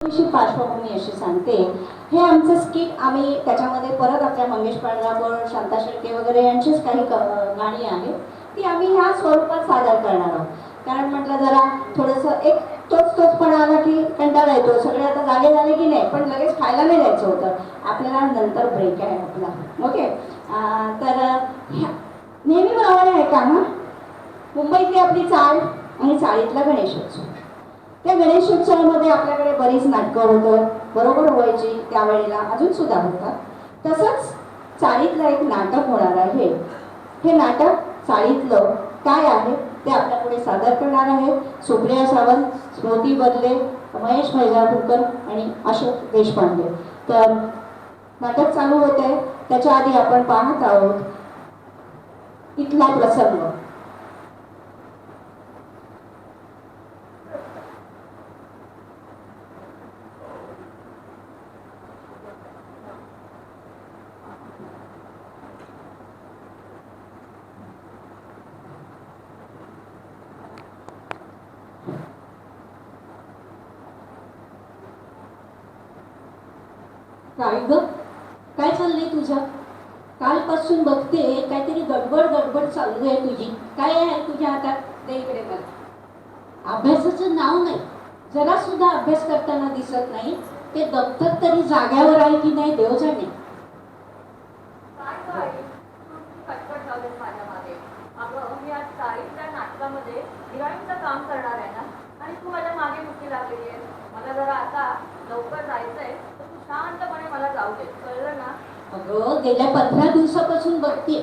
थोडीशी पार्श्वभूमी अशी सांगते. हे आमचं स्किट आम्ही त्याच्यामध्ये परत आपल्या मंगेश पाडगावकर, शांता शेळके वगैरे यांचीच काही गाणी आहेत ती आम्ही ह्या स्वरूपात सादर करणार आहोत. कारण म्हटलं जरा थोडंसं एक तोचपणा आला की कंटाळा येतो. सगळे आता जागे झाले की नाही, पण लगेच खायला नाही जायचं होतं आपल्याला. नंतर ब्रेक आहे आपला. ओके. तर नेहमीप्रमाणे आहे का ना, मुंबईतली आपली चाळ आणि चाळीतला गणेशोत्सव. त्या गणेशोत्सवामध्ये आपल्याकडे बरीच नाटकं होतं, बरोबर व्हायची त्यावेळेला, अजून सुद्धा होतात. तसंच चाळीतलं एक नाटक होणार आहे. हे नाटक चाळीतलं काय आहे ते आपल्यापुढे सादर करणार आहे सुप्रिया सावंत, स्मृती बदले, महेश मैजापूरकर आणि अशोक देशपांडे. तर नाटक चालू होते त्याच्या आधी आपण पाहत आहोत इथला प्रसंग. काय ग, काय चाललंय तुझं? कालपासून बघते काहीतरी गडबड चालू आहे तुझी. काय आहे तुझ्या हातात? दे इकडे मला. अभ्यासाचं नाव नाही, जरा सुद्धा अभ्यास करताना दिसत नाही. ते दप्तर तरी जाग्यावर आहे की नाही देव जाणे. कटकट लावले माझ्या मागे. अगं मी आज चाळीतल्या नाटकामध्ये हिरोईनचं काम करणार आहे ना, आणि तू माझ्या मागे मुक्ती लागलेली आहे. मला जरा आता लवकर जायचंय, तर तू शांतपणे मला जाऊ दे, कळलं ना? अगं गेल्या 15 दिवसापासून बघतीये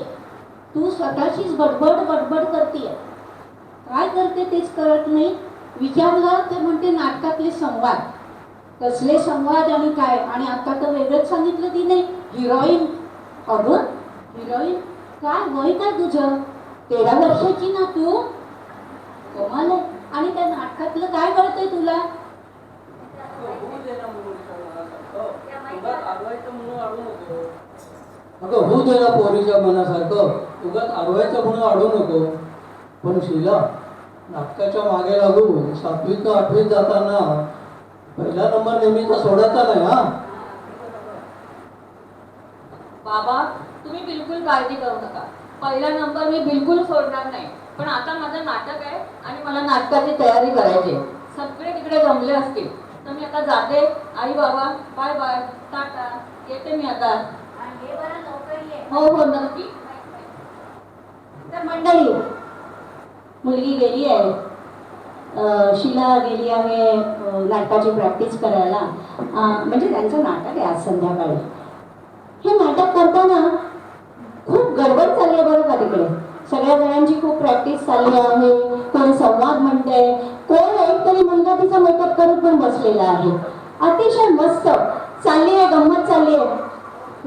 तू स्वतःचीच बडबड करतीये. काय करते तेच कळत नाही. विचारलं तर म्हणते नाटकातले संवाद. कसले संवाद आणि काय? आणि आता तर वेगळंच सांगितलं तिने, हिरोईन. अगं हिरोईन काय? वय काय तुझं? 13 वर्षाची ना तू? कमाल आहे. आणि त्या नाटकातलं काय कळतंय तुला? अगं होऊ दे ना पोरीच्या मनासारखं, उगाच अडवायचं म्हणून अडवू नको. पण शीला, नाटकाच्या मागे लागू 7वीत का 8वीत जाताना पहिला नंबर नेहमीचा सोडायचा नाही हा. बाबा तुम्ही बिलकुल काळजी करू नका, पहिला नंबर मी बिलकुल सोडणार नाही. पण आता माझं नाटक आहे आणि मला नाटकाची तयारी करायची. सगळे तिकडे जमले असतील तर मी आता जाते. आई बाबा बाय बाय, टाटा, येते मी आता. हो हो नक्की. तर मंडळी, मुलगी गेली आहे, शीला गेली आहे नाटकाची प्रॅक्टिस करायला. म्हणजे त्यांचं नाटक आहे आज संध्याकाळी. हे नाटक करताना खूप गडबड चालली आहे बरं का तिकडे. सगळ्या जणांची खूप प्रॅक्टिस चालली आहे. कोण संवाद म्हणते, कोण एक तरी मुलगा तिचा मेकअप करत पण बसलेला आहे. अतिशय मस्त चालली आहे, गंमत चालली आहे.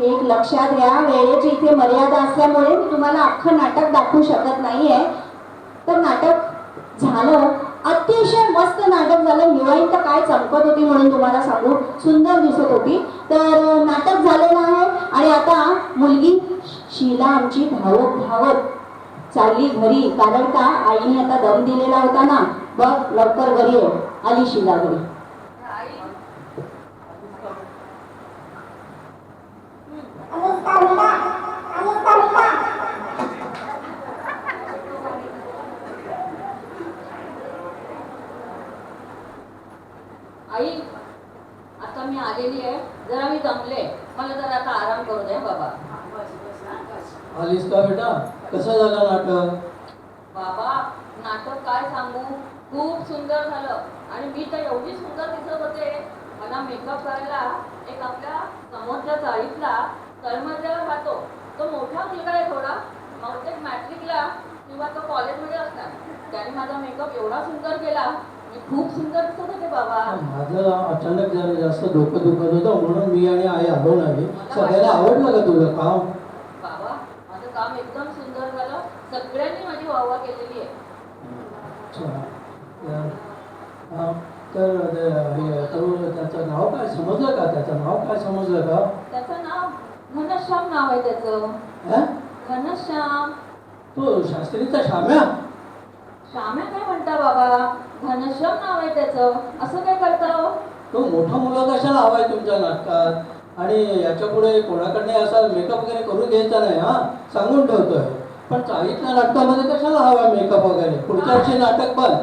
एक लक्षात घ्या, वेळेची इथे मर्यादा असल्यामुळे मी तुम्हाला अख्खं नाटक दाखवू शकत नाहीये. तर नाटक झालं, अतिशय मस्त नाटक झालं. हिरोईन तर काय चमकत होती म्हणून तुम्हाला सांगू, सुंदर दिसत होती. तर नाटक झालेलं आहे आणि आता मुलगी शीला आमची धावत धावत चालली घरी. कारण का, आईने आता दम दिलेला होता ना, बघ लवकर घरी आहे. आली शीला घरी. आई आता मी आलेली आहे, जरा मी दमले, मला जरा आता आराम करू दे बाबा. आलीस का बेटा? कसं झालं नाटक? बाबा नाटक काय सांगू, खूप सुंदर झालं. आणि मी तर एवढी सुंदर दिसत होते. मला मेकअप करायला एक आपल्या समोरच्या चाळीतला तळमजल्यावर राहतो, तो मोठा मुलगा आहे थोडा, बहुतेक मॅट्रिकला किंवा तो कॉलेजमध्ये असणार. त्याने माझा मेकअप एवढा सुंदर केला, मी खूप सुंदर दिसत होते बाबा. माझं अचानक जरा जास्त डोकं दुखत होतं म्हणून मी आणि आई आलो नाही. सगळ्याला आवडलं का तुझं काम? बाबा माझं काम एकदम सुंदर झालं, सगळ्यांनी माझी वाहवा केलेली आहे. तर त्याचं नाव काय समजलं का? त्याचं नाव काय समजलं का? त्याचं नाव घनश्याम नाव आहे त्याचं. घनश्याम. तो शास्त्रीचा शाम्या? श्याम्या काय म्हणता बाबा, घनश्याम नाव आहे त्याचं. असं काय करता हो? तो मोठा मुलगा कशाला हवाय तुमच्या नाटकात आणि याच्या पुढे कोणाकडे असा मेकअप वगैरे करून घ्यायचा नाही हा सांगून ठेवतोय. पण चाळीतल्या नाटकामध्ये कशाला हवाय मेकअप वगैरे? पुढच्या वर्षी नाटक पण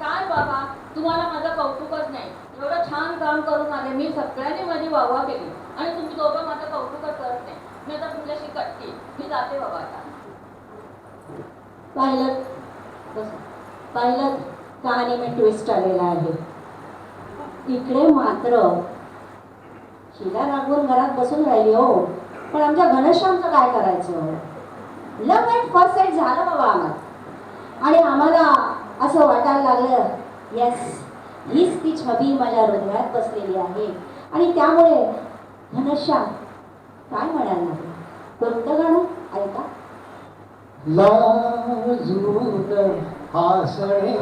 काय बाबा, तुम्हाला माझं कौतुकच नाही. एवढं छान काम करून आले मी, सगळ्यांनी माझी वाहवा केली आणि तुम्ही दोघं माझं कौतुकच करत नाही. मी आता तुमच्याशी कटते, मी जाते बाबा आता. पाहिलं कहाणी में ट्विस्ट आलेला आहे. इकडे मात्र हिला रागवून घरात बसून राहिली हो, पण आमच्या घनश्यामचं काय करायचं? लव्ह ॲट फर्स्ट साईट झालं बाबा आम्हाला, आणि आम्हाला असं वाटायला लागलं येस हीच ती छबी माझ्या हृदयात बसलेली आहे. आणि त्यामुळे घनश्याम काय म्हणायला लागला? कोणतं गाणं ऐका. लाजून हासणे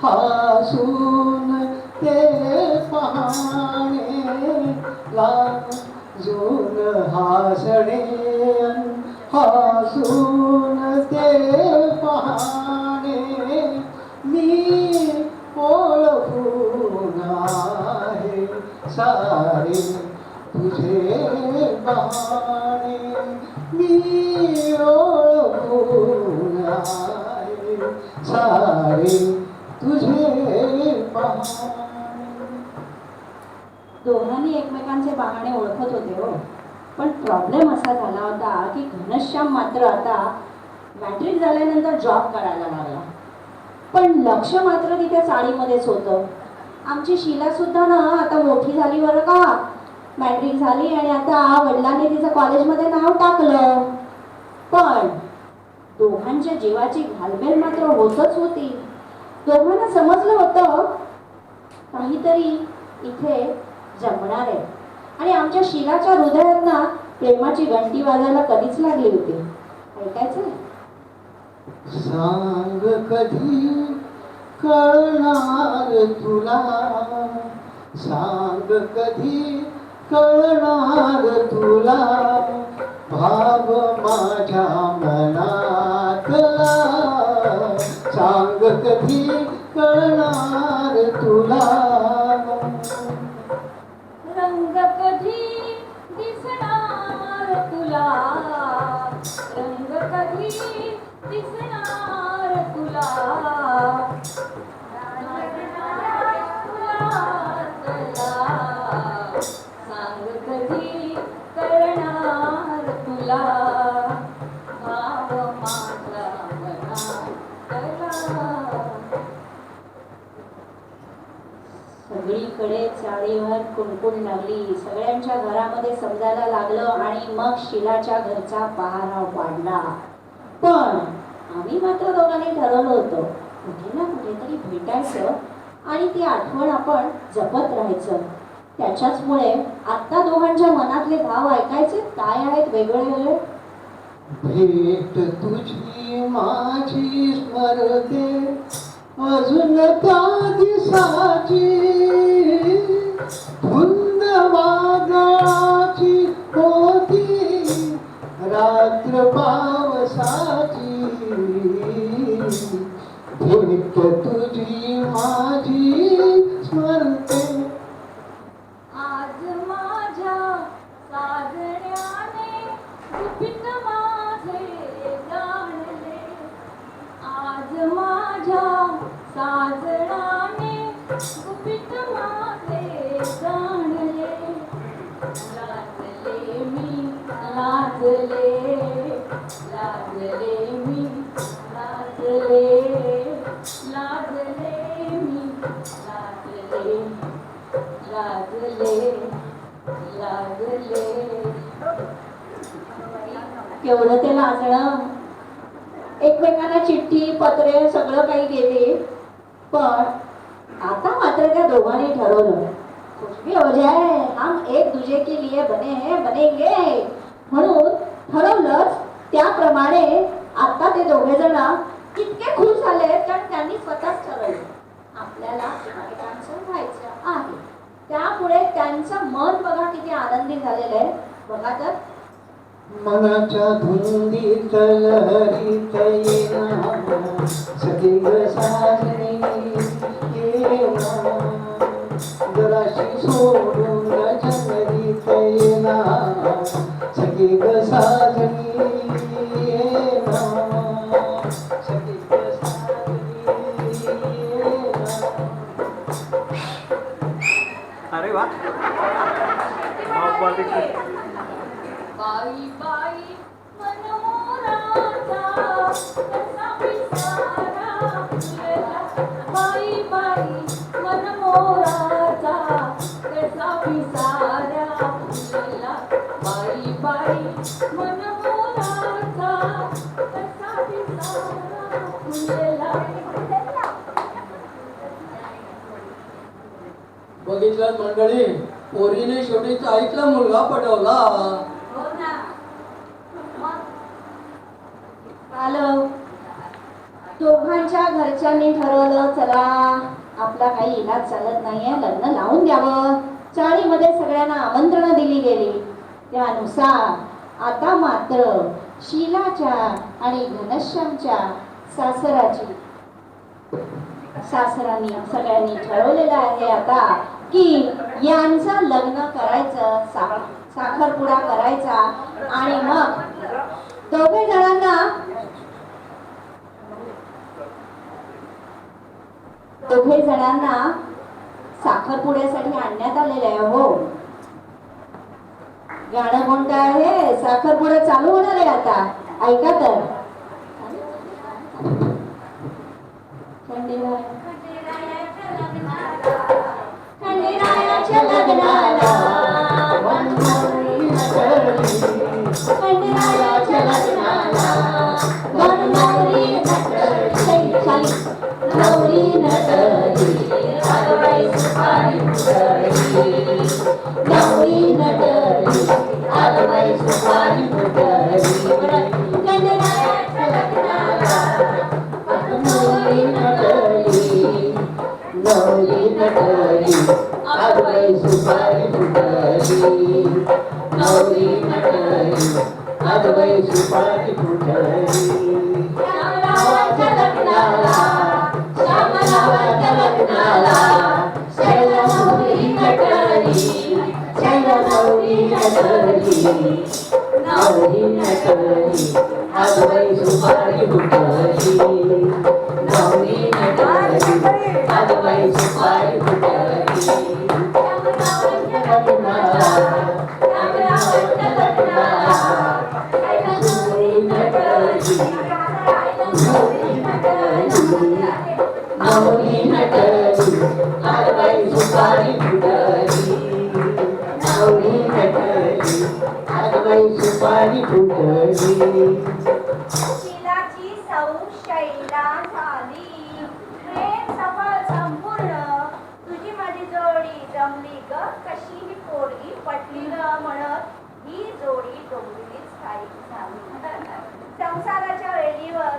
हासून ते पाहणे, लाजून हासणे हासून ते पाहणे, मी ओळखून आहे सारे तुझे बहाणे, मी ओळखून आहे सारे तुझे बहाणे. दोघांनी एकमेकांचे बहाणे ओळखत होते हो, पण प्रॉब्लेम असा झाला होता की घनश्याम मात्र आता मॅट्रिक झाल्यानंतर जॉब करायला लागला, पण लक्ष मात्र तिथे चाळीमध्येच होतं. आमची शीला सुद्धा ना आता मोठी झाली बरं का, मॅट्रिक झाली आणि आता वडिलांनी तिचं कॉलेजमध्ये नाव टाकलं. पण दोघांच्या जीवाची घालमेल मात्र होतच होती. दोघांना समजलं होतं काहीतरी इथे जमणार आहे, आणि आमच्या शीलाच्या हृदयात ना प्रेमाची घंटी वाजायला कधीच लागली होती. ऐकायचं? सांग कधी कळणार तुला, सांग कधी कळणार तुला, भाव माझ्या मनातला, सांग कधी कळणार तुला. रंग कधी दिसणार तुला, रंग कधी दिसणार तुला, सांग कधी करणार तुला, भाव माझा मनातला. सगळीकडे चाळीवर कुणकुण लागली, सगळ्यांच्या घरामध्ये समजायला लागलं, आणि मग शीलाच्या घरचा पहारा वाढला. पण आम्ही मात्र दोघांनी ठरवलं होतं कुठे ना कुठेतरी भेटायचं आणि ती आठवण आपण जपत राहायचं. त्याच्याचमुळे आता दोघांच्या मनातले भाव ऐकायचे काय आहेत वेगळे वेगळे. भेट तुझी माझी स्मरते अजून त्या दिसाची, धुंद वादळाची होती रात्र पावसाची, भेट तुझी माझी स्मरते. आज माझ्या साजण्याने गुपित माझे जाणले, आज माझ्या साजणाने गुपित माझे जाणले, लाजले मी लाजले, लाजले मी लाजले, लाजले मी लाजले, लाजले लाजले. केवढं ते लाजणं. एकमेकांना चिठ्ठी पत्रे सगळं काही गेले, पण आता मात्र त्या दोघांनी ठरवलं कुछ भी हो जाए हम एक दूजे के लिए बने हैं बनेंगे, म्हणून ठरवलंच त्याप्रमाणे आता ते दोघे जण इतके खुश झाले कारण त्यांनी स्वतःच ठरवलं आपल्याला एकमेकांचं व्हायचं आहे. त्यामुळे त्यांचं मन बघा किती आनंदी झालेलं आहे. बघा तर मनाच्या धुंदीत लहरीत येणार सगळी साजणी येणार, सोडून जंगलीत येणार सखी ग साजनी येणार सखी ग साजनी येणार. अरे वा बाई बाई मनोराचा कसा पिसारा फुलला. बाई बाई मनमोराचा कसा पिसारा फुलला. बाई बाई मनमोराचा कसा पिसारा फुलला. बघितलं मंडळी, पोरीने शेवटी आईतला मुलगा पटवला. हो ना. मग आलं दोघांच्या घरच्यांनी ठरवलं चला आपला काही इलाज चालत नाहीये, लग्न लावून द्यावं. चाळीमध्ये सगळ्यांना आमंत्रणं दिली गेली. त्यानुसार आता मात्र शीलाच्या आणि घनश्यामच्या सासरांनी सगळ्यांनी ठरवलेलं आहे आता की यांचं लग्न करायचं, साखरपुडा करायचा आणि मग दोघे जणांना साखरपुड्यासाठी आणण्यात आलेलं आहे. हो, गाणं कोणतं आहे? साखरपुडा चालू होणार आहे आता, ऐका तर. खंडेरायाच्या लग्नाला खंडेरायाच्या लग्नाला बननवरी नटली, नवरी नटली, आगबाई सुपारी फुटली. नवरी नटली, आगबाई सुपारी फुटली. खंडेरायाच्या लग्नाला बननवरी नटली, नवरी नटली, आगबाई सुपारी फुटली. नवरी नटली, आगबाई सुपारी फुटली. श्यामरावाच्या लग्नाला, श्यामरावाच्या लग्नाला शैला नवरी नटली, शैला नवरी नटली. नवरी नटली, आगबाई सुपारी फुटली. नवरी नटली, आगबाई सुपारी फुटली. नवरी नटली, आगबाई सुपारी फुटली. नवरी नटली, आगबाई सुपारी फुटली. शीलाची सौ शैला झाली, प्रेम सफळ संपूर्ण. तुझी माझी जोडी जमली ग, कशी ही पोरगी पटली ग. म्हणत ही जोडी डोंबिवलीत स्थायिक झाली. संसाराच्या वेळीवर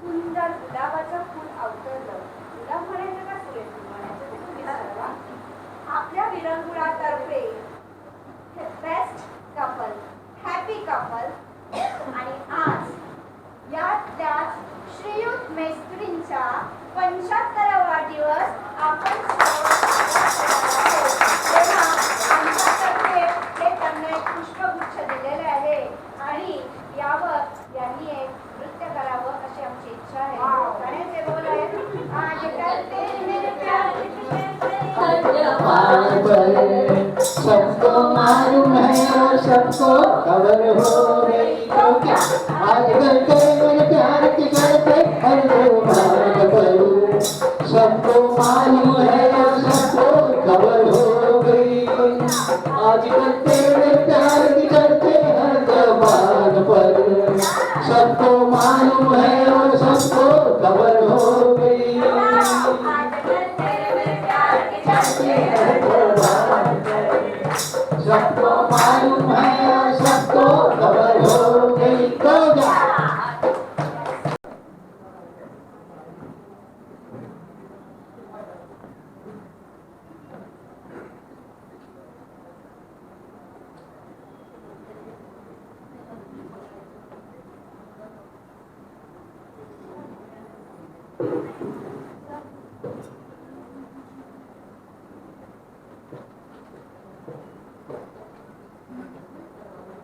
सुंदर गुलाबाचं फूल अवतरलं. गुलाब म्हणायचं का सूर्यफूल म्हणायचं ते तुम्ही ठरवा. आपल्या विरंगुळातर्फे बेस्ट कपल, हॅपी कपल. आणि आज यातल्याच श्रीयुत मेस्त्रींचा 75वा वाढदिवस आपण तेव्हा आमच्यातर्फे हे त्यांना एक पुष्पगुच्छ दिलेले आहे आणि यावर यांनी एक नृत्य करावं अशी आमची इच्छा आहे. गाण्याचे बोल आहेत, आज करते मेरे प्यार सबको मालूम है और सबको खबर हो गई तो क्या. आज करते मेरे प्यार की करते हर दो बात करूं. सबको मालूम है और सबको खबर हो गई. आज करते मेरे प्यार की करते हर दो बात पर. सबको मालूम है और सबको खबर हो गई. सबको मालूम है और सबको खबर हो गई तो क्या.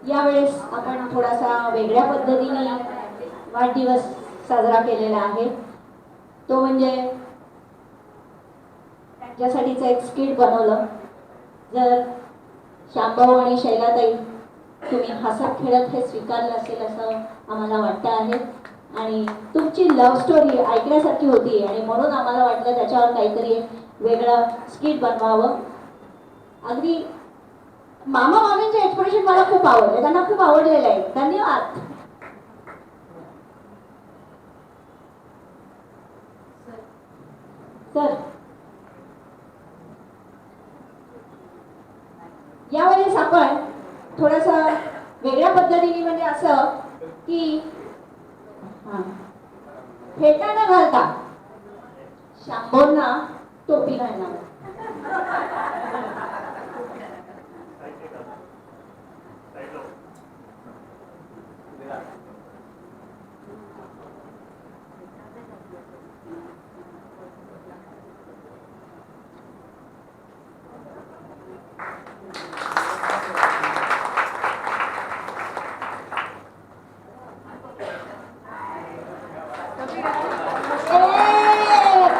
यावेळेस आपण थोडासा वेगळ्या पद्धतीने वाढदिवस साजरा केलेला आहे. तो म्हणजे त्यांच्यासाठीचं एक स्किट बनवलं. जर श्यामभाऊ आणि शैलाताई तुम्ही हसत खेळत हे स्वीकारलं असेल असं आम्हाला वाटतं आहे. आणि तुमची लव्ह स्टोरी ऐकण्यासारखी होती आणि म्हणून आम्हाला वाटलं त्याच्यावर काहीतरी एक वेगळं स्किट बनवावं. अगदी मामा मामींचे एक्सप्रेशन मला खूप आवडले, त्यांना खूप आवडलेलं आहे. धन्यवाद. सर यावेळेस आपण थोडंसं वेगळ्या पद्धतीने म्हणजे असं की फेटा न घालता शांभोंना टोपी घालणार.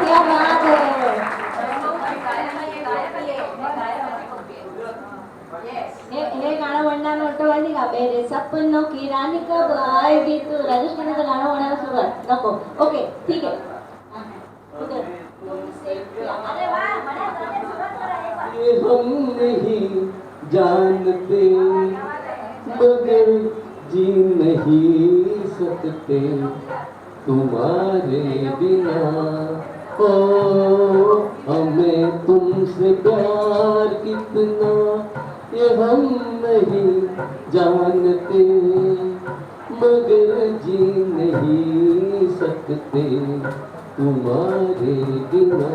क्या बात है. हे गाणं म्हणणार म्हणतो माहिती का, मेरे सपनों की रानी कब आएगी तू. राजेश खन्नाचं गाणं म्हणायला सुरुवात नको. ओके ठीक आहे. अरे वा, म्हणायचं सुरुवात करा एक बार. ये हम नहीं जानते मगर जी नहीं सकते तुम्हारे बिना. ओ हमें तुमसे प्यार कितना ये हम नहीं जानते मगर जी नहीं सकते तुम्हारे बिना.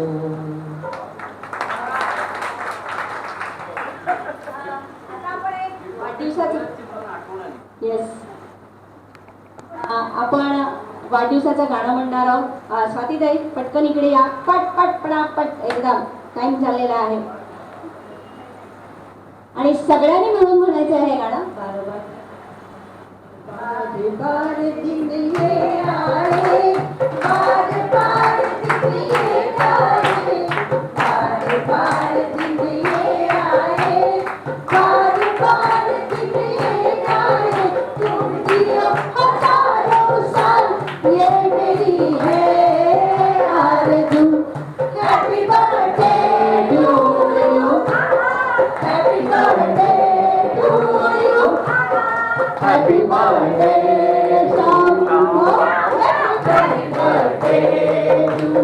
आता आपण एक वाढदिवसाचं येस आपण वाढदिवसाचं गाणं म्हणणार आहोत. स्वातीताई पटकन इकडे या. पट पट पटापट एकदम टाइम झालेला आहे आणि सगळ्यांनी मिळून म्हणायचं आहे हे गाणं. बरोबर. बार बार दिन ये आए, बार बार दिन ये आए, बार बार दिन ये आए, बार बार दिन ये आए. तुम जियो हजारों साल ये मेरी है आरज़ू. Happy birthday to you, happy birthday to you, happy birthday Sham, happy birthday to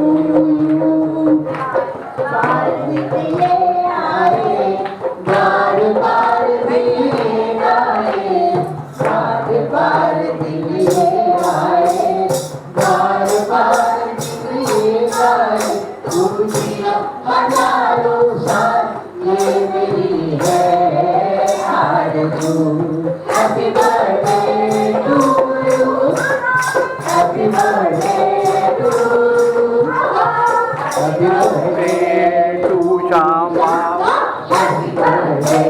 you. बार दिन ये आए, बार बार दिन ये आए, बार बार दिन ये आए, बार बार दिन ये आए. तुम जियो हजारों साल ये मेरी है आरज़ू. Happy birthday to you, happy birthday to you, happy birthday to Shyama. Happy birthday.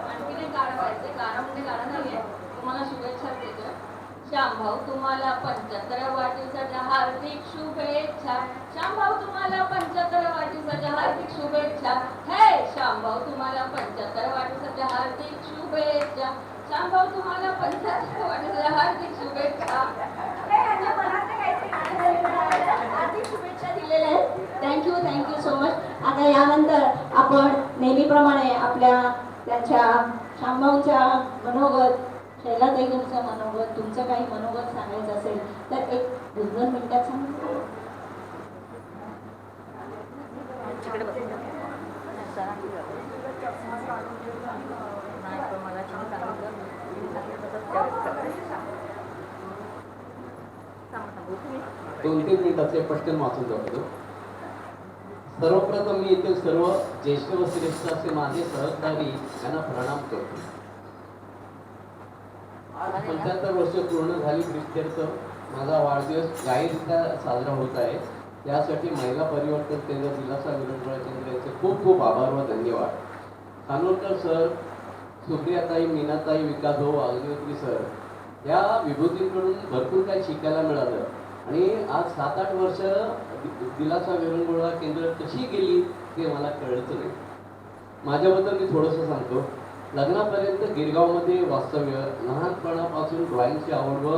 आणखीन एक गाणं गायचंय. गाणं म्हणजे गाणं नाहीये, तुम्हाला शुभेच्छा देतोय. श्यामभाऊ तुम्हाला 75व्या वाढदिवसाच्या हार्दिक शुभेच्छा. श्यामभाऊ तुम्हाला 75व्या वाढदिवसाच्या हार्दिक शुभेच्छा. हे श्यामभाऊ तुम्हाला 75व्या वाढदिवसाच्या हार्दिक शुभेच्छा. श्यामभाऊ तुम्हाला 75व्या वाढदिवसाच्या हार्दिक शुभेच्छा. हे ह्याच्या मनातलं काहीतरी गाणं झालेलं आहे. हार्दिक शुभेच्छा दिलेल्या आहेत. Thank you so much. आता यानंतर आपण नेहमीप्रमाणे आपल्या त्यांच्या श्यामभाऊंच्या मनोगत, शैलाताईंचं मनोगत, तुमचं काही मनोगत सांगायचं असेल तर एक 2 मिनिटात सांगा. दोन 3 मिनिटाचे पटकन वाचून जातो. सर्वप्रथम मी येथील सर्व ज्येष्ठ व श्रेष्ठ असे माझे सहकारी यांना प्रणाम करतो. आज 75 वर्ष पूर्ण झाली प्रित्यर्थ माझा वाढदिवस जाहीररित्या साजरा होत आहे. यासाठी महिला परिवर्तन केंद्र दिलासा विरंगुळा केंद्र यांचे खूप खूप आभार व धन्यवाद. खानोलकर सर, सुप्रियाताई, मीनाताई, विकास भाऊ, अग्निहोत्री सर या विभूतींकडून भरपूर काही शिकायला मिळालं. आणि आज 7-8 वर्ष दिलासा विरंगुळा केंद्र कशी गेली ते मला कळत नाही. माझ्याबद्दल मी थोडंसं सांगतो. लग्नापर्यंत गिरगावमध्ये वास्तव्य, लहानपणापासून ड्रॉइंगची आवड व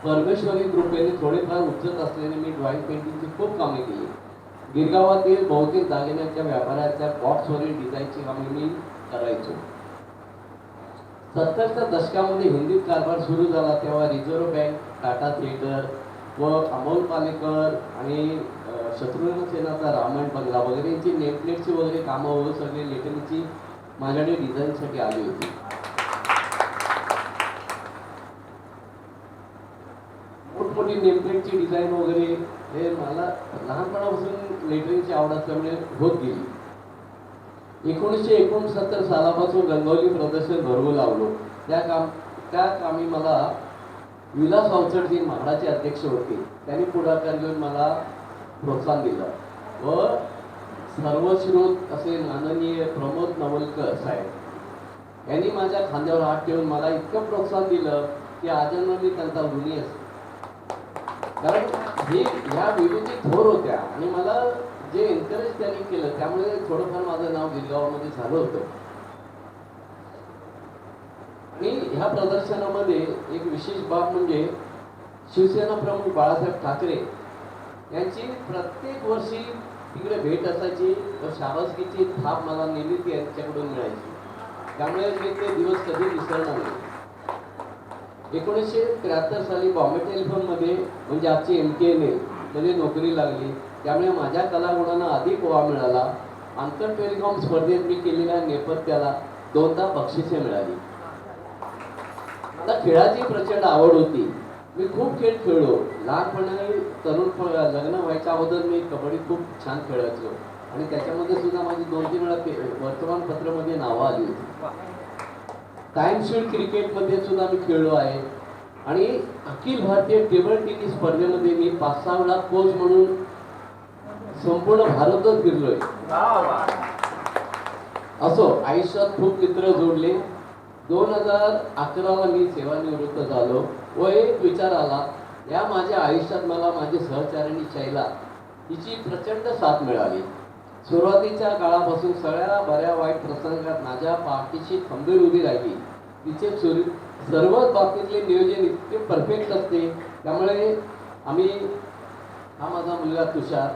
परमेश्वरी कृपेने थोडेफार उचलत असल्याने मी ड्रॉइंग पेंटिंगची खूप कामे केली. गिरगावातील बहुतेक दागिन्यांच्या व्यापाराच्या बॉक्सवरील डिझाईनची कामे मी करायचो. 70च्या दशकामध्ये हिंदीत कारभार सुरू झाला तेव्हा रिझर्व्ह बँक, टाटा थिएटर व अमोल पालेकर आणि शत्रुघ्न सेनाचा रामायण बंगला वगैरेची नेमप्लेटची वगैरे कामं वगैरे सगळे लेखनीची माझ्याकडे डिझाईनसाठी आली होती. मोठमोठी नेमप्लेटची डिझाईन वगैरे हे मला लहानपणापासून लेटरिंगची आवड असल्यामुळे होत गेली. 1969 सालापासून रंगोली प्रदर्शन भरवू लागलो. त्या कामी मला विलास अवचट जे महाडाचे अध्यक्ष होते त्यांनी पुढाकार घेऊन मला प्रोत्साहन दिलं व सर्वश्रोत असे माननीय प्रमोद नवलकर साहेब यांनी माझ्या खांद्यावर हात ठेवून मला इतकं प्रोत्साहन दिलं की आजन्म मी त्यांचा ऋणी असतो. कारण ह्या विभूती थोर होत्या आणि मला जे एनकरेज त्यांनी केलं त्यामुळे थोडंफार माझं नाव गिरगावामध्ये झालं होतं. आणि ह्या प्रदर्शनामध्ये एक विशेष बाब म्हणजे शिवसेना प्रमुख बाळासाहेब ठाकरे यांची प्रत्येक वर्षी तिकडे भेट असायची व शाबासकीची थाप मला नेहमीच यांच्याकडून मिळायची. त्यामुळे मी ते दिवस कधी विसरणार नाही. 1973 साली बॉम्बे टेलिफोनमध्ये म्हणजे आजची MTNL मध्ये नोकरी लागली. त्यामुळे माझ्या कलागुणांना अधिक वाव मिळाला. आंतर टेलिकॉम स्पर्धेत मी केलेल्या नेपथ्याला 2दा बक्षिसे मिळाली. मला खेळाची प्रचंड आवड होती. मी खूप खेळ खेळलो. लहानपणी तरुण लग्न व्हायच्या अगोदर मी कबड्डी खूप छान खेळायचो आणि त्याच्यामध्ये सुद्धा माझी 2-3 वेळा वर्तमानपत्रामध्ये नावं आली होती. टाइम्सशीट क्रिकेटमध्ये सुद्धा मी खेळलो आहे आणि अखिल भारतीय टेबल टेनिस स्पर्धेमध्ये मी 5-6 वेळा कोच म्हणून संपूर्ण भारतच फिरलोय. असो, आयुष्यात खूप मित्र जोडले. 2011ला मी सेवानिवृत्त झालो व एक विचार आला, या माझ्या आयुष्यात मला माझी सहचारिणी शैला हिची प्रचंड साथ मिळाली. सुरुवातीच्या काळापासून सगळ्या बऱ्या वाईट प्रसंगात माझ्या पाठीशी खंबीर उभी राहिली. तिचे सर्वच बाबतीतले नियोजन इतके परफेक्ट असते. त्यामुळे हा माझा मुलगा तुषार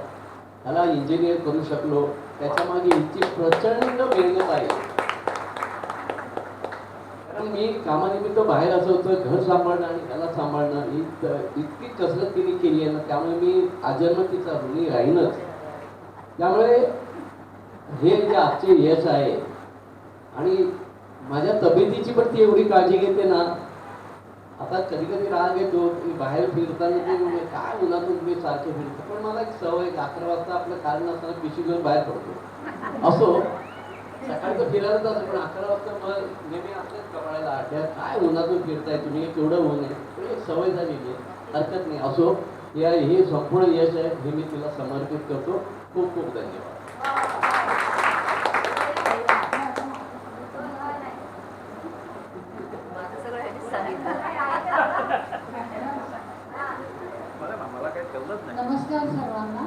ह्याला इंजिनियर करू शकलो. त्याच्यामागे हिची प्रचंड मेहनत आहे. कारण मी कामानिमित्त बाहेर असवतो, घर सांभाळणं आणि त्याला सांभाळणं इतकी कसरत तिने केली आहे ना, त्यामुळे मी आजन्म तिचा ऋणी राहीनच. त्यामुळे हे जे आजचे यश आहे आणि माझ्या तब्येतीची पण ती एवढी काळजी घेते ना. आता कधी कधी राग येतो की बाहेर फिरताना ते काय उन्हातून तुम्ही सारखे फिरतो, पण मला एक सवय 11 वाजता आपलं कारण असताना पिशवी घेऊन बाहेर पडतो. असो, सकाळचं फिरायला जातो पण 11 वाजता मग नेहमी आपल्याच कपाळाला आठ्यात काय उन्हातून फिरताय तुम्ही, केवढं ऊन आहे. पण एक सवय झालेली आहे, हरकत नाही. असो, हे संपूर्ण यश आहे हे मी तिला समर्पित करतो. खूप खूप धन्यवाद. नमस्कार सर्वांना.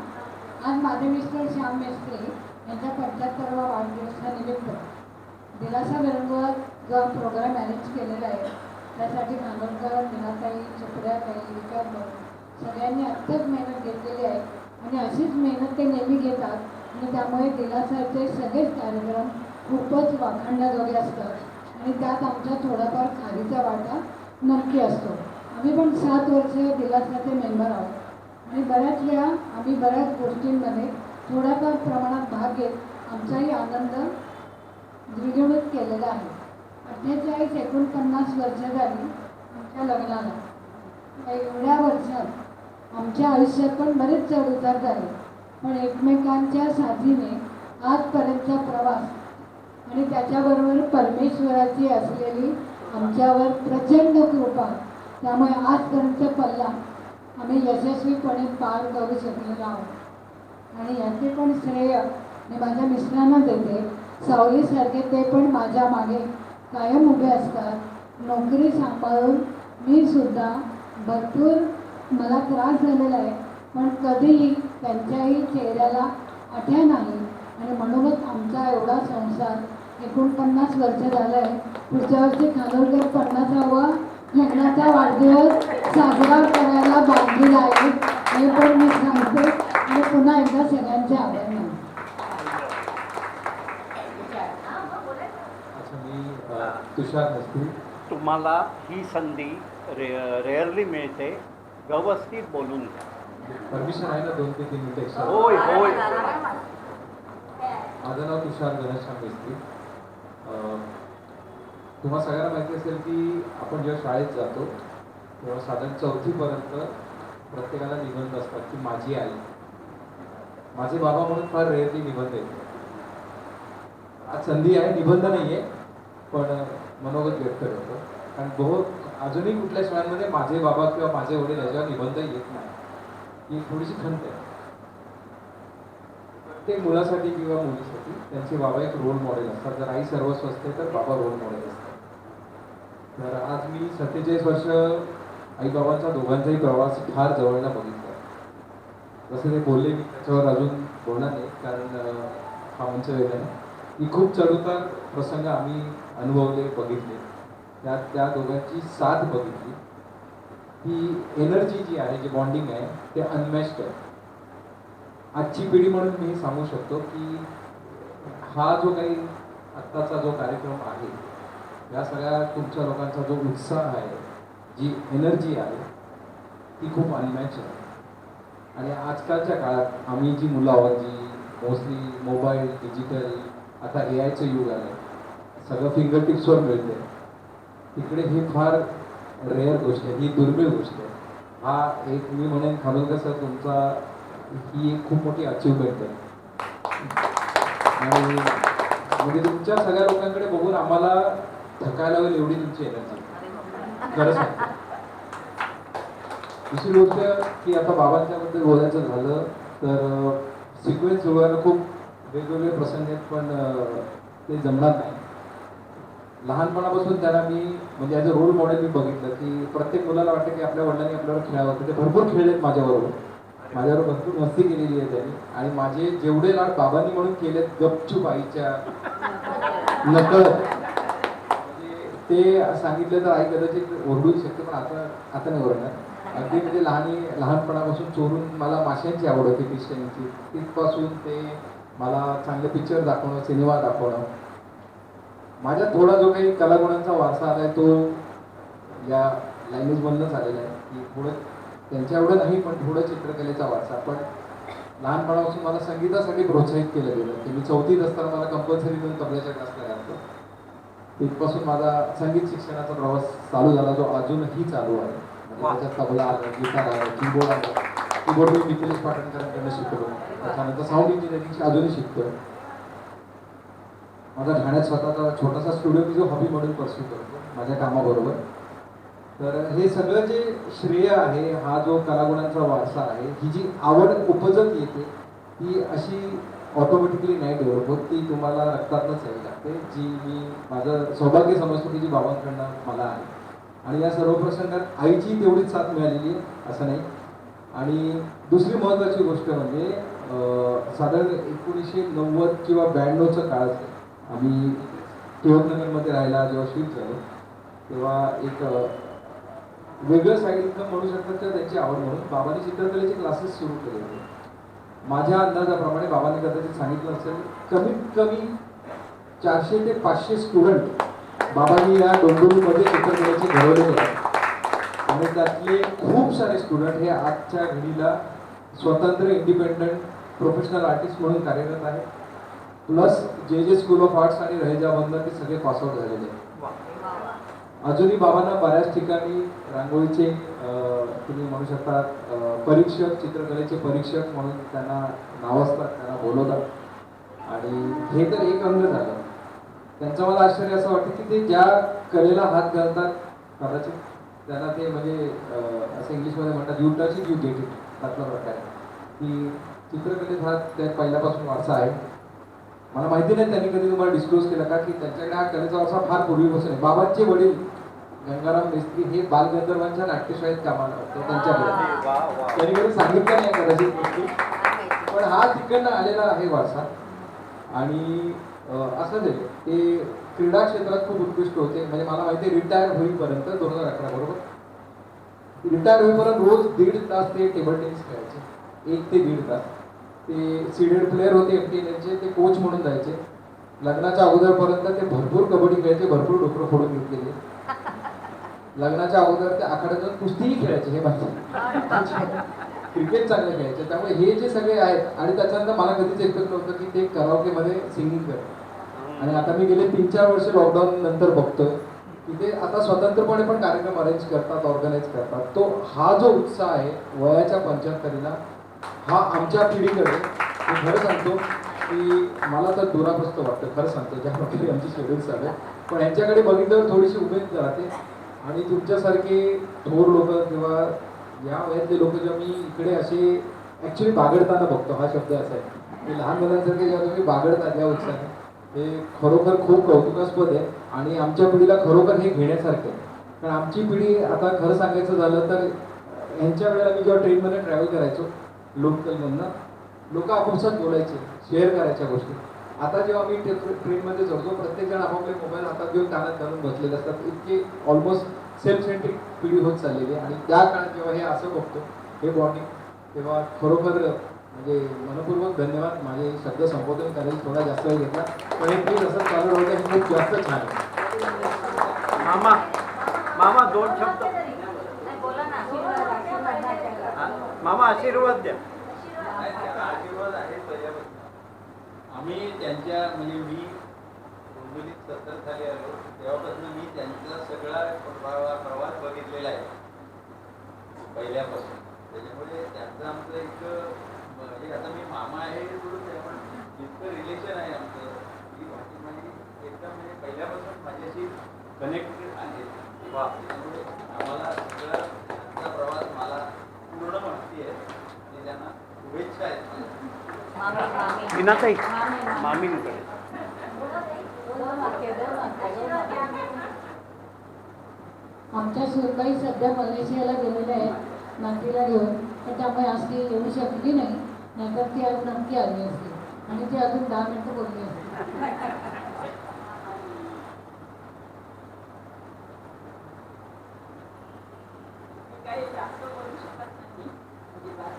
आज माझे मिस्टर श्याम मेस्त्री यांच्या 75वा वाढदिवसानिमित्त दिलासा विरंगुळा जो प्रोग्राम मॅनेज केलेला आहे त्यासाठी नांदोरकर, मीनाताई, सुप्रियाताई, विकास सगळ्यांनी अत्यंत मेहनत घेतलेली आहे आणि अशीच मेहनत ते नेहमी घेतात आणि त्यामुळे दिलासाचे सगळेच कार्यक्रम खूपच वाखाणण्याजोगे असतात आणि त्यात आमचा थोडाफार खारीचा वाटा नक्की असतो. आम्ही पण 7 वर्ष दिलासाचे मेंबर आहोत आणि बऱ्याच वेळा आम्ही बऱ्याच गोष्टींमध्ये थोड्याफार प्रमाणात भाग घेत आमचाही आनंद द्विगुणित केलेला आहे. 48-49 वर्ष झाली आमच्या लग्नाला. एवढ्या वर्षात आमच्या आयुष्यात पण बरेच चढउतार झाले, पण एकमेकांच्या साथीने आजपर्यंतचा प्रवास आणि त्याच्याबरोबर परमेश्वराची असलेली आमच्यावर प्रचंड कृपा, त्यामुळे आजपर्यंत पल्ला आम्ही यशस्वीपणे पार करू शकलेलो आहोत. आणि याचे पण श्रेय मी माझ्या मिस्टरांना देते. सावलीसारखे ते पण माझ्या मागे कायम उभे असतात. नोकरी सांभाळून मी सुद्धा भरपूर मला त्रास झालेला आहे, पण कधीही त्यांच्याही चेहऱ्याला आठ्या नाही. आणि म्हणूनच आमचा एवढा संसार 49 वर्ष झालं आहे. पुढच्या वर्षी खानोलकर 50वा लग्नाचा वाढदिवस साजरा करायला बांधलेला आहे, हे पण मी सांगते. आणि पुन्हा एकदा सगळ्यांचे आभार मानते. अच्छा, मी तुषार नसती. तुम्हाला ही संधी रेअरली मिळते. व्यवस्थित बोलून घ्या. परमिशन आहे ना 2 ते 3 मिनिटं एक्स्ट्रा? होय होय. माझं नाव तुषार घनश्याम मेस्त्री. तुम्हा सगळ्यांना माहिती असेल की आपण जेव्हा शाळेत जातो तेव्हा साधारण 4थीपर्यंत प्रत्येकाला निबंध असतात की माझी आई, माझे बाबा म्हणून फार रेअरली निबंध येते. आज संधी आहे, निबंध नाही आहे पण मनोगत व्यक्त करतो. कारण बहुत अजूनही कुठल्या शाळांमध्ये माझे बाबा किंवा माझे वडील याच्यावर निबंध येत नाही. ही थोडीशी खंत आहे. प्रत्येक मुलासाठी किंवा मुलीसाठी त्यांचे बाबा एक रोल मॉडेल असतात. जर आई सर्वस्व असते तर बाबा रोल मॉडेल असतात. तर आज मी 47 वर्ष आई बाबांचा दोघांचाही प्रवास फार जवळनं बघितला. जसं ते बोलले मी त्याच्यावर अजून बोलणार नाही कारण हा मंच वेगळा आहे. ही खूप चढउतार प्रसंग आम्ही अनुभवले, बघितले. त्यात त्या दोघांची साथ बघितली. ही एनर्जी जी आहे, जी बॉन्डिंग आहे ते अनमॅच्ड आहे. आजची पिढी म्हणून मी हे सांगू शकतो की हा जो काही आत्ताचा जो कार्यक्रम आहे, या सगळ्या तुमच्या लोकांचा जो उत्साह आहे, जी एनर्जी आहे ती खूप अनमॅच आहे. आणि आजकालच्या काळात आम्ही जी मुलं आहोत, जी मोस्टली मोबाईल, डिजिटल, आता AIचं युग आहे, सगळं फिंगर टिप्सवर मिळते, तिकडे ही फार रेअर गोष्ट आहे, ही दुर्मिळ गोष्ट आहे. हा एक मी म्हणेन खानोलकर सर तुमचा ही एक खूप मोठी अचिव्हमेंट आहे. आणि म्हणजे तुमच्या सगळ्या लोकांकडे बघून आम्हाला थकायला होईल एवढी तुमची एनर्जी खरं सांगतो. दुसरी गोष्ट की आता बाबांच्याबद्दल बोलायचं झालं तर सिक्वेन्स जुळवायला खूप वेगवेगळे प्रसंग आहेत पण ते जमणार नाही. लहानपणापासून त्यांना मी म्हणजे ॲज अ रोल मॉडेल मी बघितलं की प्रत्येक मुलाला वाटतं की आपल्या वडिलांनी आपल्यावर खेळावं. ते भरपूर खेळलेत माझ्याबरोबर भरपूर मस्ती केलेली आहे त्यांनी. आणि माझे जेवढे लाड बाबांनी म्हणून केलेत गपचूप आईच्या नकळत, म्हणजे ते सांगितलं तर आई कदाचित ओरडू शकते पण आता नाही ओरडणार. अगदी म्हणजे लहानपणापासून चोरून मला माशांची आवड होती, फिशिंगची. तिथपासून ते मला चांगले पिक्चर दाखवणं, सिनेमा दाखवणं. माझ्यात थोडा जो काही कलागुणांचा वारसा आला आहे तो या लँग्वेजमधूनच आलेला आहे की थोडं त्यांच्या एवढं नाही पण थोडं चित्रकलेचा वारसा. पण लहानपणापासून मला संगीतासाठी प्रोत्साहित केलं गेलं की मी 4थीत असताना मला कंपल्सरी घेऊन तबल्याच्या क्लासला घातलं. तिथपासून माझा संगीत शिक्षणाचा प्रवास चालू झाला जो अजूनही चालू आहे. म्हणजे त्याच्यात तबला आलं, गिटार आलं, कीबोर्ड आलं. कीबोर्ड मी निखिलेश पाटणकरांकडनं शिकलो. त्याच्यानंतर साऊंड इंजिनिअरिंगची अजूनही शिकतोय. माझा ठाण्यात स्वतःचा छोटासा स्टुडिओ मी जो हॉबी म्हणून परस्यू करतो माझ्या कामाबरोबर. तर हे सगळं जे श्रेय आहे, हा जो कलागुणांचा वारसा आहे, ही जी आवड उपजत येते ती अशी ऑटोमॅटिकली नाही डेव्हलप होत. ती तुम्हाला रक्तातनंच यावी लागते, जी मी माझं सौभाग्य समजतो की जी बाबांकडनं मला आहे. आणि या सर्व प्रसंगात आईची तेवढीच साथ मिळालेली आहे असं नाही. आणि दुसरी महत्त्वाची गोष्ट म्हणजे साधारण 1990 किंवा 92चं काळ असेल. आम्ही टिळकनगरमध्ये राहायला जेव्हा शिफ्ट झालो तेव्हा एक वेगळं साईड इन्कम म्हणू शकतात तर त्यांची आवड म्हणून बाबांनी चित्रकलेचे क्लासेस सुरू केले होते. माझ्या अंदाजाप्रमाणे बाबांनी कदाचित सांगितलं असेल कमीत कमी 400 ते 500 स्टुडंट बाबांनी या डोंबिवलीमध्ये चित्रकलेचे घडवले होते. आणि त्यातले खूप सारे स्टुडंट हे आजच्या घडीला स्वतंत्र इंडिपेंडंट प्रोफेशनल आर्टिस्ट म्हणून कार्यरत आहेत. प्लस जे स्कूल ऑफ आर्ट्स आणि रहेजामधनं ते सगळे पासआउट झालेले आहेत. अजूनही बाबांना बऱ्याच ठिकाणी रांगोळीचे तुम्ही म्हणू शकता परीक्षक, चित्रकलेचे परीक्षक म्हणून त्यांना नावाजतात, त्यांना बोलवतात. आणि हे तर एक अंग झालं. त्यांचं मला आश्चर्य असं वाटतं की ते ज्या कलेला हात घालतात कदाचित त्यांना ते म्हणजे असं इंग्लिशमध्ये म्हणतात you touch it you get it त्यातला प्रकार आहे. की चित्रकलेत हा त्या पहिल्यापासून वारसा आहे. मला माहिती नाही त्यांनी कधी तुम्हाला डिस्क्लोज केला का की त्यांच्याकडे हा कलेचा वारसा फार पूर्वीपासून आहे. बाबांचे वडील गंगाराम मिस्त्री हे बालगंधर्वांच्या नाट्यशाळेत कामाला होते त्यांच्याकडे. त्यांनी कधी सांगितलं नाही कदाचित गोष्टी, पण हा तिकडनं आलेला आहे वारसा. आणि असं ते क्रीडा क्षेत्रात खूप उत्कृष्ट होते. म्हणजे मला माहिती आहे रिटायर होईपर्यंत 2011 बरोबर, रिटायर होईपर्यंत रोज 1.5 तास ते टेबल टेनिस खेळायचे. 1 ते 1.5 तास. ते सीडेड प्लेअर होते MTNLचे, ते कोच म्हणून जायचे. लग्नाच्या अगोदरपर्यंत ते भरपूर कबड्डी खेळायचे, भरपूर डोकरं फोडून घेतलेले. लग्नाच्या अगोदर ते आखाड्यातून कुस्तीही खेळायचे, हे माहिती. क्रिकेट चांगले खेळायचे. त्यामुळे हे जे सगळे आहेत आणि त्याच्यानंतर मला कधीच ऐकत नव्हतं की ते कराओकेमध्ये सिंगिंग करतात. आणि आता मी गेले 3-4 वर्ष लॉकडाऊन नंतर बघतोय की ते आता स्वतंत्रपणे पण कार्यक्रम अरेंज करतात, ऑर्गनाईज करतात. तो हा जो उत्साह आहे वयाच्या 75ला, हा आमच्या पिढीकडे, मी खरं सांगतो की मला तर दुरापस्त वाटतं, खरं सांगतो, ज्या प्रकारे आमची शेड्यूल चालू आहे. पण यांच्याकडे बघितल्यावर थोडीशी उमेद राहते. आणि तुमच्यासारखे थोर लोक किंवा या वयातले लोक जेव्हा मी इकडे असे ॲक्च्युली बागडताना बघतो, हा शब्द असा आहे की लहान मुलांसारखे जेव्हा तुम्ही बागडतात या उत्साहाने, हे खरोखर खूप कौतुकास्पद आहे. आणि आमच्या पिढीला खरोखर हे घेण्यासारखं आहे. कारण आमची पिढी आता खरं सांगायचं झालं तर ह्यांच्या वेळेला मी जेव्हा ट्रेनमध्ये ट्रॅव्हल करायचो लोकलमधनं, लोक आपापसात बोलायचे, शेअर करायच्या गोष्टी. आता जेव्हा मी ट्रेनमध्ये चढतो प्रत्येकजण आपापले मोबाईल हातात घेऊन कानात घालून बसलेले असतात. इतके ऑलमोस्ट सेल्फ सेंट्रिक पिढी होत चाललेली आहे. आणि त्या काळात जेव्हा हे असं बघतो, हे बॉन्डिंग, तेव्हा खरोखर म्हणजे मनपूर्वक धन्यवाद. माझे शब्द संबोधन करायला थोडा जास्त वेळ घेतला, पण हे प्लीज असं चालू राहू द्या, हे खूप जास्त छान आहे. मामा 2 शब्द. मामा आशीर्वाद द्या. आशीर्वाद आहे पहिल्यापासून. आम्ही त्यांच्या म्हणजे मी डोंबिवलीत 70 साली आलो तेव्हापासून मी त्यांचा सगळा प्रवास बघितलेला आहे पहिल्यापासून. त्याच्यामुळे त्यांचं आमचं एक म्हणजे आता मी मामा आहे थोडंच आहे, पण इतकं रिलेशन आहे आमचं की बाकी म्हणजे एकदम म्हणजे पहिल्यापासून माझ्याशी कनेक्टेड आहे. त्यामुळे आम्हाला सगळा त्यांचा प्रवास मला पूर्ण माहिती आहे आणि त्यांना शुभेच्छा आहेत. विनाताई मामींकडे. आमच्या सुनबाई सध्या मलेशियाला गेलेल्या आहेत नातीला घेऊन, तर त्यामुळे आज ती येऊ शकली नाही, नाहीतर ती आज नक्की आली असते आणि ती अजून 10 मिनिटं बोलली असते. काही जास्त बोलू शकत नाही अजिबात.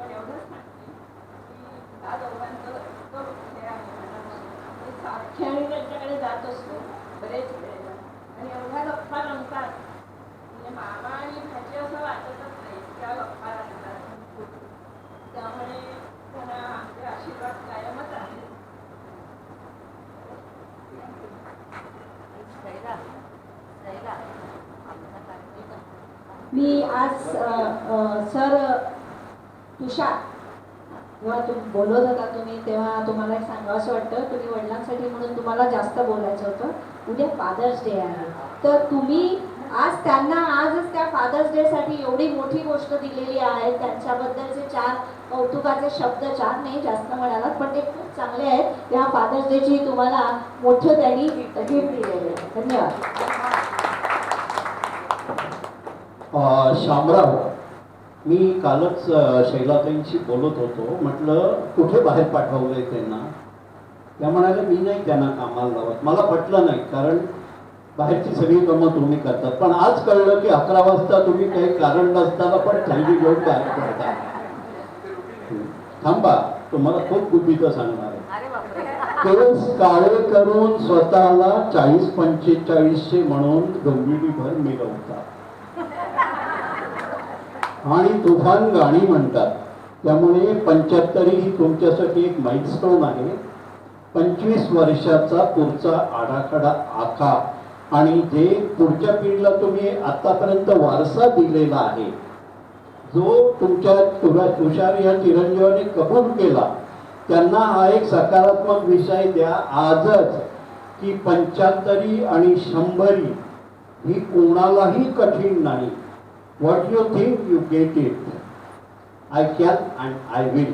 पण एवढंच सांगते की त्या दोघांचं इतकं हे आहे मनामध्ये. सारखे आणि त्यांच्याकडे जात असतो बरेच वेळेला आणि एवढ्या गप्पा रंगतात म्हणजे मामा आणि भाजी असं वाटतच नाही, त्या गप्पा रंगतात. त्यामुळे त्यांना आमचे आशीर्वाद कायमच आहे. मी आज सर तुषार जेव्हा तुम्ही बोलत होता तुम्ही तेव्हा तुम्हाला एक सांगावं असं वाटतं, तुम्ही वडिलांसाठी म्हणून तुम्हाला जास्त बोलायचं होतं. उद्या फादर्स डे आहे, तर तुम्ही आज त्यांना आजच त्या फादर्स डे साठी एवढी मोठी गोष्ट दिलेली आहे. त्यांच्याबद्दलचे 4 कौतुकाचे शब्द, 4 नाही जास्त म्हणालात, पण ते खूप चांगले आहेत. त्या फादर्स डेची तुम्हाला मोठं त्यांनी गिफ्ट दिलेलं आहे. धन्यवाद. शामराव, मी कालच शैलाताईंशी बोलत होतो. म्हटलं कुठे बाहेर पाठवलंय त्यांना. त्या म्हणाले मी नाही त्यांना कामाला लावत. मला पटलं नाही, कारण बाहेरची सगळी कामं तुम्ही करतात. पण आज कळलं की 11 वाजता तुम्ही काही कारण नसताना पण थंडी घेऊन बाहेर पडता. थांबा, तुम्हाला खूप बुद्धीचं सांगणार आहे. केस काळे करून स्वतःला 40-45 म्हणून डोंबिवलीभर मिरवतात आणि तुफान गाणी म्हणतात. त्यामुळे 75 ही तुमच्यासाठी एक माइलस्टोन आहे. 25 वर्षाचा पुढचा आराखडा आखा आणि जे पुढच्या पिढीला तुम्ही आतापर्यंत वारसा दिलेला आहे, जो तुमच्या तुषार या चिरंजीवाने कबूल केला, त्यांना हा एक सकारात्मक विषय द्या आजच की 75 आणि 100 ही कोणालाही कठीण नाही. What you think you get it. I can and I will.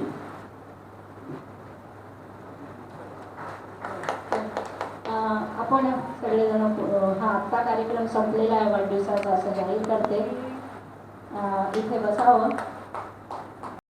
आपण सगळेजण हा आत्ता कार्यक्रम संपलेला आहे वाढदिवसाचा असं जाहीर करते. इथे बसावं.